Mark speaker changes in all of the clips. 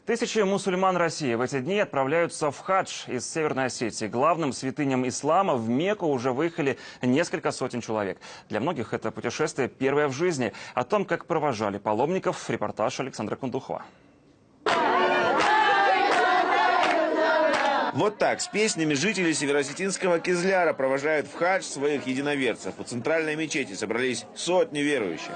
Speaker 1: Тысячи мусульман России в эти дни отправляются в хадж из Северной Осетии. Главным святыням ислама в Мекку уже выехали несколько сотен человек. Для многих это путешествие первое в жизни. О том, как провожали паломников, репортаж Александра Кундухова.
Speaker 2: Вот так с песнями жители североосетинского Кизляра провожают в хадж своих единоверцев. У центральной мечети собрались сотни верующих.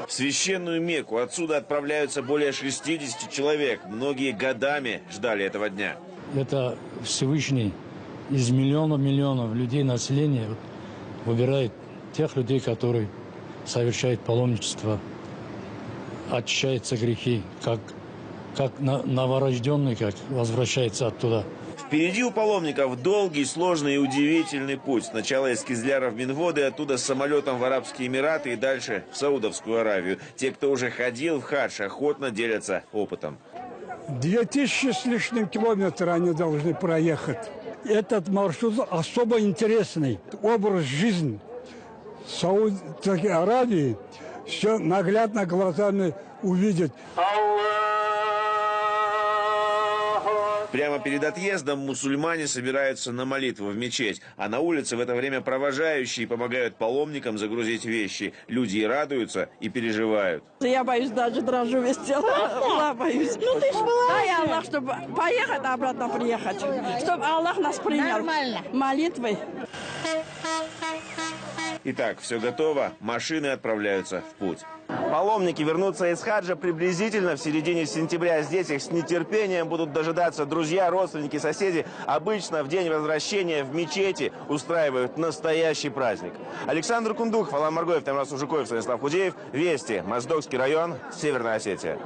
Speaker 2: В священную Мекку отсюда отправляются более 60 человек. Многие годами ждали этого дня.
Speaker 3: Это Всевышний из миллионов людей населения выбирает тех людей, которые совершают паломничество, очищаются грехи, как новорожденный, как возвращается оттуда.
Speaker 2: Впереди у паломников долгий, сложный и удивительный путь. Сначала из Кизляра в Минводы, оттуда с самолетом в Арабские Эмираты и дальше в Саудовскую Аравию. Те, кто уже ходил в хадж, охотно делятся опытом.
Speaker 4: 2000 с лишним километров они должны проехать. Этот маршрут особо интересный. Образ жизни Саудовской Аравии все наглядно глазами увидеть.
Speaker 2: Прямо перед отъездом мусульмане собираются на молитву в мечеть. А на улице в это время провожающие помогают паломникам загрузить вещи. Люди и радуются, и переживают.
Speaker 5: Я боюсь, даже дрожу весь тело. Аллах боюсь. Ну ты ж была. Дай Аллах, чтобы поехать, обратно приехать. Чтобы Аллах нас принял. Нормально. Молитвой.
Speaker 2: Итак, все готово. Машины отправляются в путь. Паломники вернутся из хаджа приблизительно в середине сентября. Здесь их с нетерпением будут дожидаться друзья, родственники, соседи. Обычно в день возвращения в мечети устраивают настоящий праздник. Александр Кундухов, Алан Маргоев, Тамара Сужикоев, Станислав Худеев. Вести. Моздокский район, Северная Осетия.